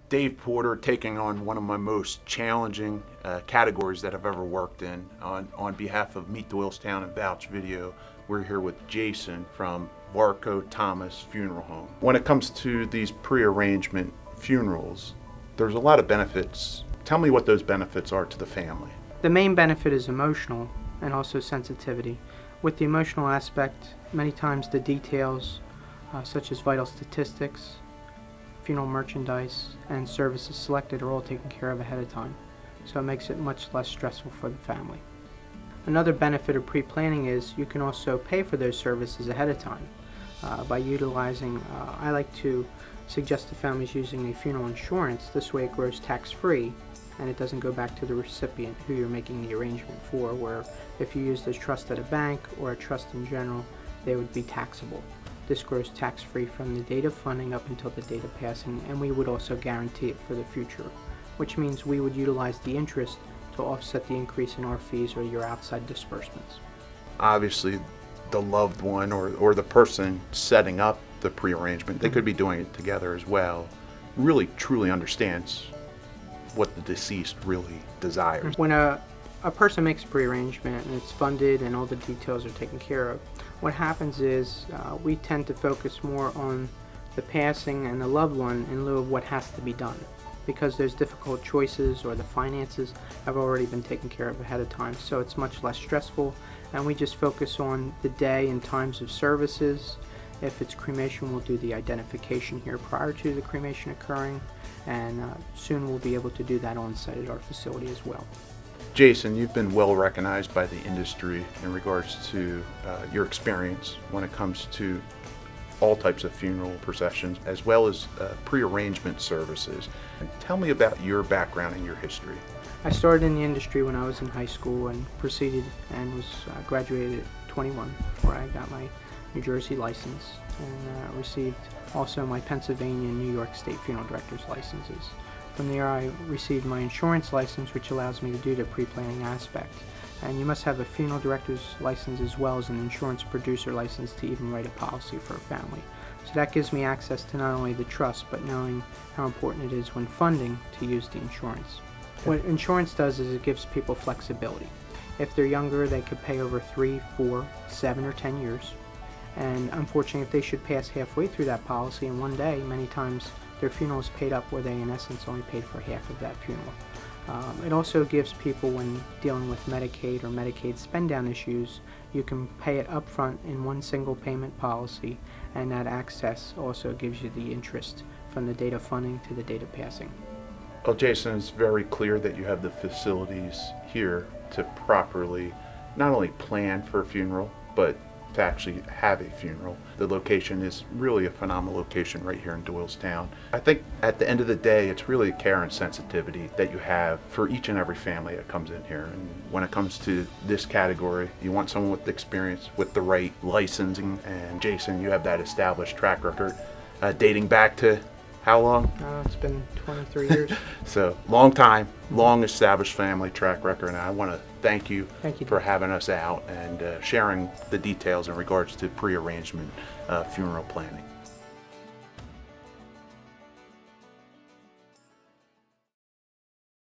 Dave Porter, taking on one of my most challenging categories that I've ever worked in. On behalf of Meet Doylestown and Vouch Video, we're here with Jason from Varco Thomas Funeral Home. When it comes to these prearrangement funerals, there's a lot of benefits. Tell me what those benefits are to the family. The main benefit is emotional and also sensitivity. With the emotional aspect, many times the details such as vital statistics, funeral merchandise, and services selected are all taken care of ahead of time, so it makes it much less stressful for the family. Another benefit of pre-planning is you can also pay for those services ahead of time by utilizing, I like to suggest to families using a funeral insurance. This way it grows tax-free and it doesn't go back to the recipient who you're making the arrangement for, where if you use this trust at a bank or a trust in general, they would be taxable. This grows tax-free from the date of funding up until the date of passing, and we would also guarantee it for the future, which means we would utilize the interest to offset the increase in our fees or your outside disbursements. Obviously, the loved one or the person setting up the prearrangement, they could be doing it together as well, really truly understands what the deceased really desires. When a person makes a prearrangement and it's funded and all the details are taken care of, what happens is we tend to focus more on the passing and the loved one in lieu of what has to be done, because those difficult choices or the finances have already been taken care of ahead of time, so it's much less stressful, and we just focus on the day and times of services. If it's cremation, we'll do the identification here prior to the cremation occurring, and soon we'll be able to do that on site at our facility as well. Jason, you've been well recognized by the industry in regards to your experience when it comes to all types of funeral processions as well as prearrangement services. And tell me about your background and your history. I started in the industry when I was in high school and proceeded and was graduated at 21, where I got my New Jersey license and received also my Pennsylvania and New York State funeral director's licenses. From there I received my insurance license, which allows me to do the pre-planning aspect. And you must have a funeral director's license as well as an insurance producer license to even write a policy for a family. So that gives me access to not only the trust, but knowing how important it is when funding to use the insurance. What insurance does is it gives people flexibility. If they're younger, they could pay over 3, 4, 7, or 10 years. And unfortunately, if they should pass halfway through that policy in one day, many times their funeral is paid up where they in essence only paid for half of that funeral. It also gives people, when dealing with Medicaid or Medicaid spend-down issues, you can pay it up front in one single payment policy, and that access also gives you the interest from the date of funding to the date of passing. Well, Jason, it's very clear that you have the facilities here to properly not only plan for a funeral, but to actually have a funeral. The location is really a phenomenal location right here in Doylestown. I think at the end of the day, it's really a care and sensitivity that you have for each and every family that comes in here. And when it comes to this category, you want someone with experience, with the right licensing, and Jason, you have that established track record dating back to how long? It's been 23 years. So long time, long established family track record, and I want to thank you for having us out and sharing the details in regards to prearrangement funeral planning.